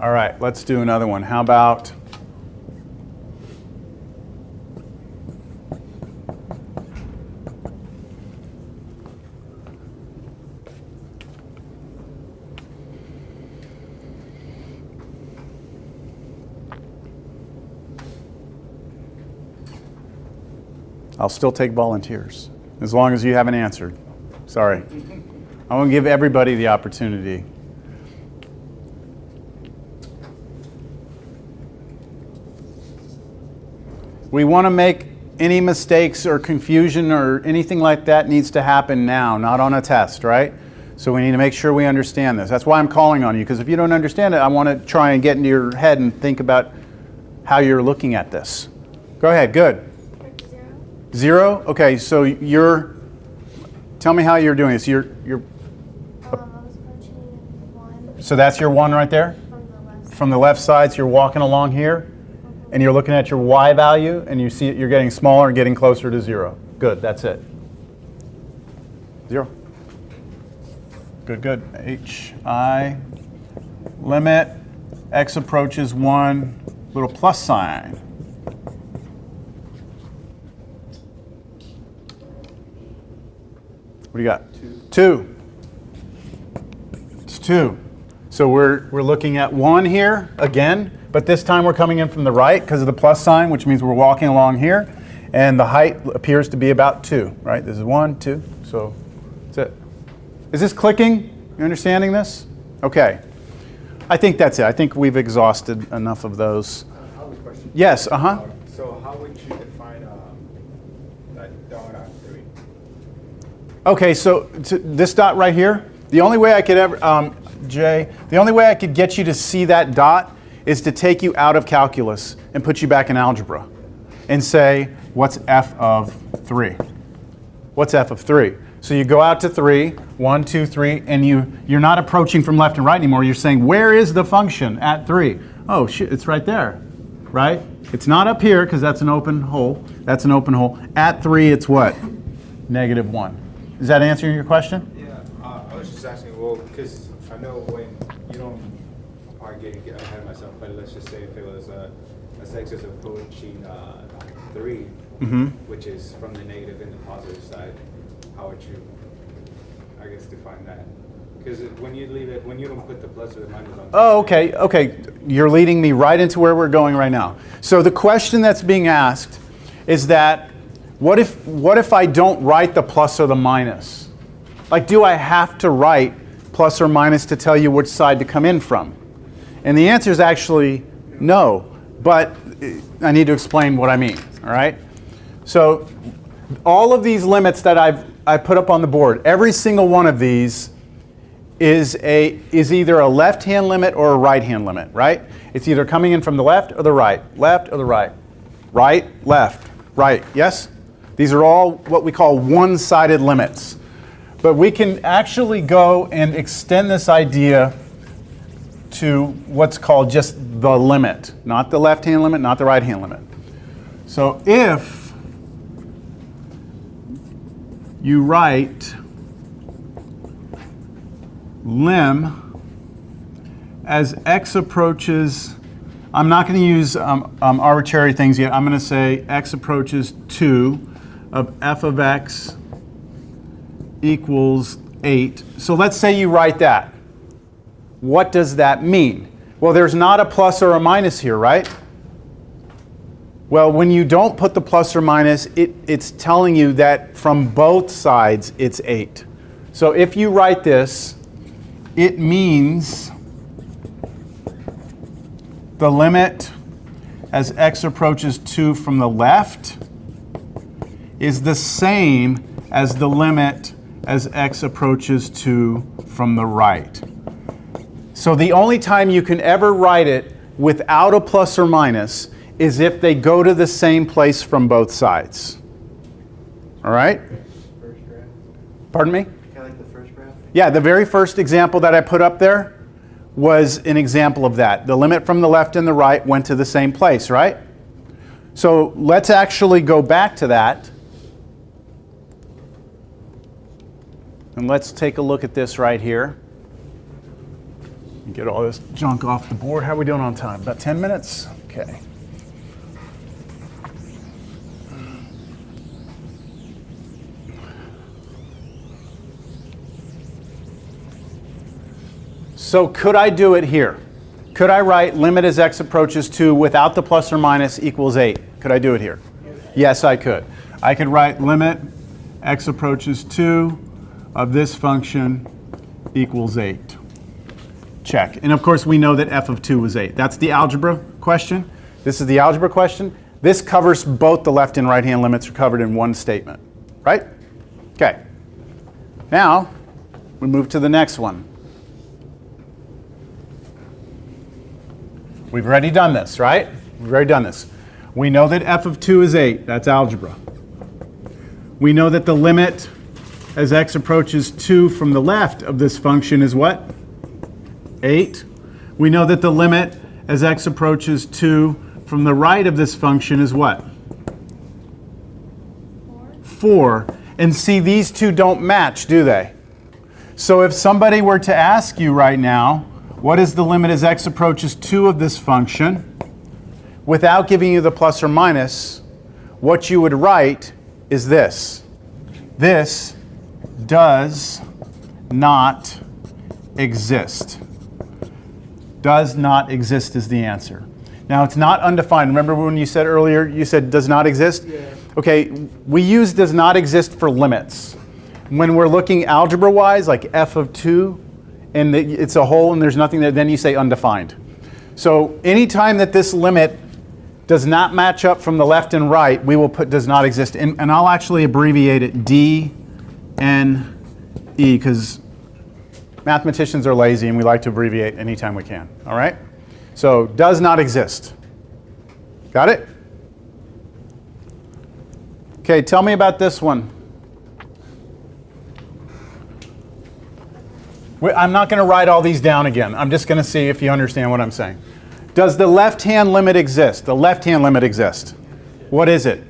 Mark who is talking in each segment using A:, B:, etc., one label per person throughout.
A: All right, let's do another one. How about I'll still take volunteers, as long as you haven't answered. Sorry. I want to give everybody the opportunity. We want to make any mistakes or confusion or anything like that needs to happen now, not on a test, right? So we need to make sure we understand this. That's why I'm calling on you, because if you don't understand it, I want to try and get into your head and think about how you're looking at this. Go ahead, good. 0? Okay, so tell me how you're doing this.
B: I was punching 1.
A: So that's your 1 right there?
B: From the left.
A: From the left side, so you're walking along here, and you're looking at your y value, and you see it, you're getting smaller and getting closer to 0. Good, that's it. 0. Good, good. HI, limit, x approaches 1, little plus sign. What do you got? 2. It's 2. So we're looking at 1 here again, but this time we're coming in from the right because of the plus sign, which means we're walking along here, and the height appears to be about 2, right? This is 1, 2, so that's it. Is this clicking? You understanding this? Okay. I think that's it. I think we've exhausted enough of those.
C: I have a question.
A: Yes,
C: So how would you define that dot on 3?
A: Okay, so this dot right here, the only way I could ever, Jay, the only way I could get you to see that dot is to take you out of calculus and put you back in algebra and say, what's f of 3? What's f of 3? So you go out to 3, 1, 2, 3, and you're not approaching from left and right anymore. You're saying, where is the function at 3? Oh, shit, it's right there, right? It's not up here because that's an open hole. That's an open hole. At 3, it's what? -1. Is that answering your question?
C: Yeah, I was just asking, well, because I know when you don't, I'm getting ahead of myself, but let's just say if it was a x is approaching 3, which is from the negative and the positive side, how would you, I guess, define that? Because when you leave it, when you don't put the plus or the minus on.
A: Oh, okay, okay. You're leading me right into where we're going right now. So the question that's being asked is that, what if I don't write the plus or the minus? Like, do I have to write plus or minus to tell you which side to come in from? And the answer is actually no, but I need to explain what I mean, all right? So all of these limits that I put up on the board, every single one of these is either a left-hand limit or a right-hand limit, right? It's either coming in from the left or the right, right, left, right, yes? These are all what we call one-sided limits. But we can actually go and extend this idea to what's called just the limit, not the left-hand limit, not the right-hand limit. So if you write lim as x approaches, I'm not going to use arbitrary things yet. I'm going to say x approaches 2 of f of x equals 8. So let's say you write that. What does that mean? Well, there's not a plus or a minus here, right? Well, when you don't put the plus or minus, it's telling you that from both sides it's 8. So if you write this, it means the limit as x approaches 2 from the left is the same as the limit as x approaches 2 from the right. So the only time you can ever write it without a plus or minus is if they go to the same place from both sides. All right?
D: First graph?
A: Pardon me?
D: Kind of like the first graph?
A: Yeah, the very first example that I put up there was an example of that. The limit from the left and the right went to the same place, right? So let's actually go back to that. And let's take a look at this right here. Get all this junk off the board. How are we doing on time? About 10 minutes? Okay. So could I do it here? Could I write limit as x approaches 2 without the plus or minus equals 8? Could I do it here? Yes, I could. I could write limit x approaches 2 of this function equals 8. Check. And of course, we know that f of 2 is 8. That's the algebra question. This is the algebra question. This covers both the left and right-hand limits are covered in one statement, right? Okay. Now, we move to the next one. We've already done this, right? We've already done this. We know that f of 2 is 8. That's algebra. We know that the limit as x approaches 2 from the left of this function is what? 8. We know that the limit as x approaches 2 from the right of this function is what? 4. And see, these two don't match, do they? So if somebody were to ask you right now, what is the limit as x approaches 2 of this function, without giving you the plus or minus, what you would write is this. This does not exist. Does not exist is the answer. Now, it's not undefined. Remember when you said earlier, you said does not exist? Yeah. Okay, we use does not exist for limits. When we're looking algebra-wise, like f of 2, and it's a whole and there's nothing there, then you say undefined. So anytime that this limit does not match up from the left and right, we will put does not exist. And I'll actually abbreviate it D, N, E, because mathematicians are lazy and we like to abbreviate anytime we can, all right? So does not exist. Got it? Okay, tell me about this one. I'm not going to write all these down again. I'm just going to see if you understand what I'm saying. Does the left-hand limit exist? The left-hand limit exists. What is it?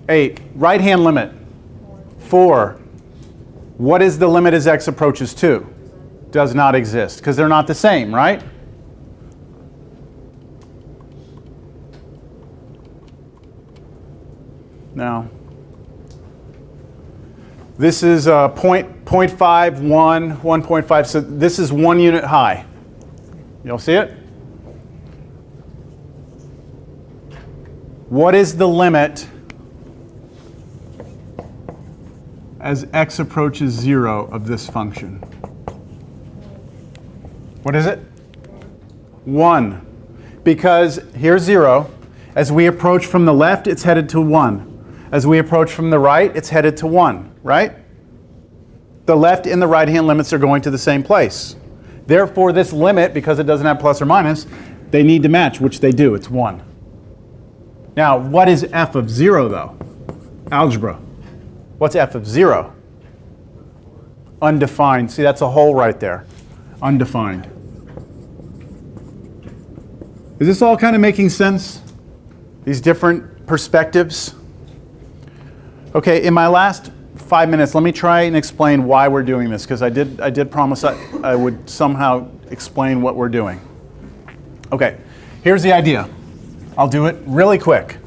A: 8. Right-hand limit? 4. What is the limit as x approaches 2? Does not exist, because they're not the same, right? Now, this is 0.5, 1, 1.5, so this is 1 unit high. You'll see it? What is the limit as x approaches 0 of this function? What is it? 1. Because here's 0. As we approach from the left, it's headed to 1. As we approach from the right, it's headed to 1, right? The left and the right-hand limits are going to the same place. Therefore, this limit, because it doesn't have plus or minus, they need to match, which they do. It's 1. Now, what is f of 0, though? Algebra. What's f of 0? Undefined. See, that's a hole right there. Undefined. Is this all kind of making sense? These different perspectives? Okay, in my last 5 minutes, let me try and explain why we're doing this, because I did promise I would somehow explain what we're doing. Okay, here's the idea. I'll do it really quick.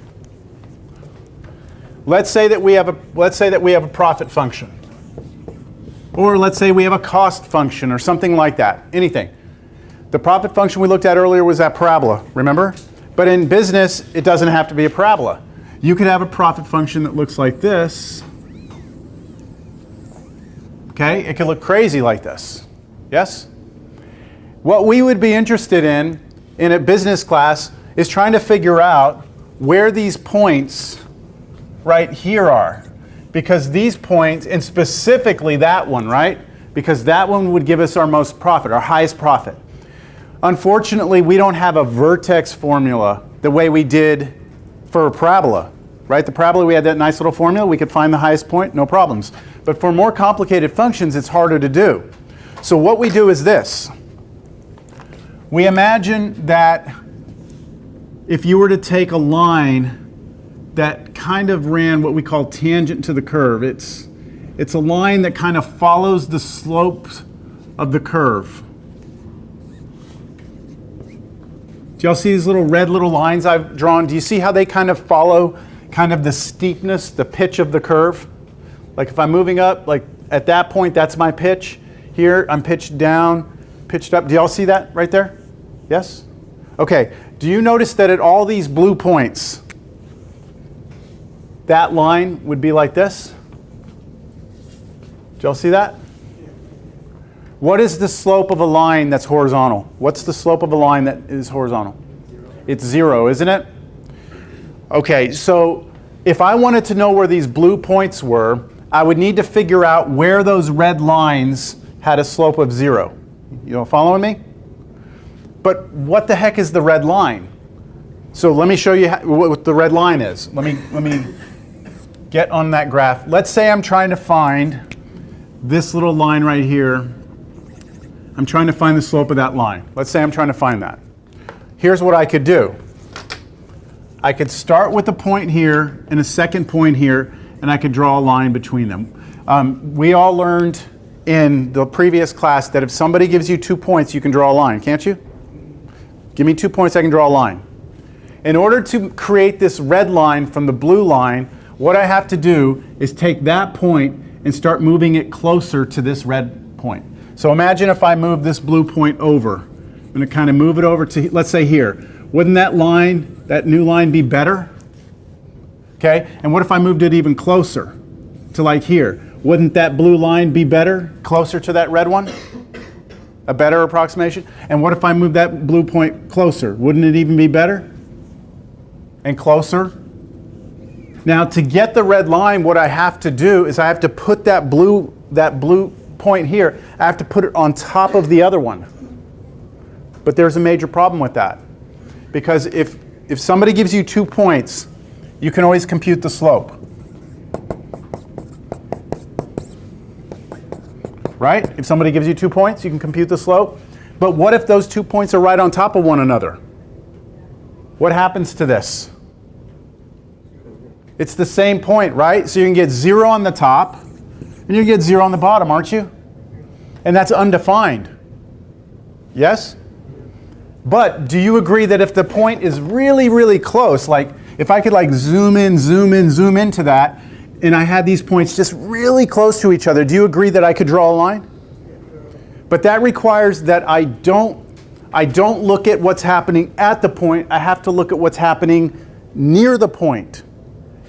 A: Let's say that we have a profit function, or let's say we have a cost function, or something like that. Anything. The profit function we looked at earlier was that parabola. Remember? But in business, it doesn't have to be a parabola. You could have a profit function that looks like this. Okay, it could look crazy like this. Yes? What we would be interested in a business class is trying to figure out where these points right here are. Because these points, and specifically that one, right? Because that one would give us our most profit, our highest profit. Unfortunately, we don't have a vertex formula the way we did for a parabola, right? The parabola, we had that nice little formula. We could find the highest point, no problems. But for more complicated functions, it's harder to do. So what we do is this. We imagine that if you were to take a line that kind of ran what we call tangent to the curve, it's a line that kind of follows the slope of the curve. Do y'all see these little red little lines I've drawn? Do you see how they kind of follow kind of the steepness, the pitch of the curve? Like if I'm moving up, like at that point, that's my pitch. Here, I'm pitched down, pitched up. Do y'all see that right there? Yes? Okay. Do you notice that at all these blue points, that line would be like this? Do y'all see that? What is the slope of a line that's horizontal? What's the slope of a line that is horizontal? It's 0, isn't it? Okay, so if I wanted to know where these blue points were, I would need to figure out where those red lines had a slope of 0. You following me? But what the heck is the red line? So let me show you what the red line is. Let me get on that graph. Let's say I'm trying to find this little line right here. I'm trying to find the slope of that line. Let's say I'm trying to find that. Here's what I could do. I could start with a point here and a second point here, and I could draw a line between them. We all learned in the previous class that if somebody gives you 2 points, you can draw a line, can't you? Give me 2 points, I can draw a line. In order to create this red line from the blue line, what I have to do is take that point and start moving it closer to this red point. So imagine if I move this blue point over. I'm going to kind of move it over to, let's say here. Wouldn't that line, that new line, be better? Okay, and what if I moved it even closer to like here? Wouldn't that blue line be better, closer to that red one? A better approximation? And what if I move that blue point closer? Wouldn't it even be better? And closer? Now to get the red line, what I have to do is I have to put that blue point here, I have to put it on top of the other one. But there's a major problem with that. Because if somebody gives you 2 points, you can always compute the slope. Right? If somebody gives you 2 points, you can compute the slope. But what if those 2 points are right on top of one another? What happens to this? It's the same point, right? So you can get 0 on the top, and you get 0 on the bottom, aren't you? And that's undefined. Yes? But do you agree that if the point is really, really close, like if I could like zoom in, zoom into that, and I had these points just really close to each other, do you agree that I could draw a line? But that requires that I don't look at what's happening at the point, I have to look at what's happening near the point.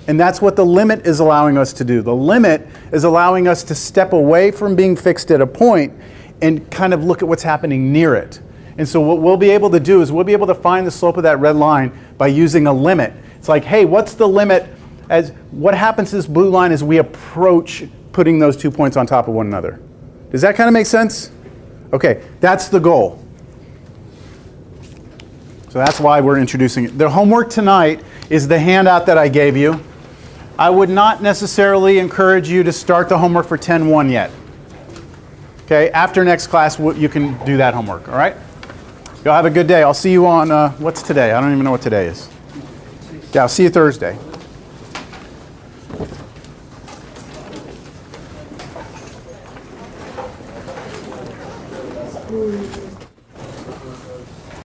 A: And that's what the limit is allowing us to do. The limit is allowing us to step away from being fixed at a point and kind of look at what's happening near it. And so what we'll be able to do is we'll be able to find the slope of that red line by using a limit. It's like, hey, what's the limit? As what happens to this blue line as we approach putting those 2 points on top of one another? Does that kind of make sense? Okay, that's the goal. So that's why we're introducing it. The homework tonight is the handout that I gave you. I would not necessarily encourage you to start the homework for 10-1 yet. Okay, after next class, you can do that homework, all right? Y'all have a good day. I'll see you on, what's today? I don't even know what today is. Yeah, I'll see you Thursday.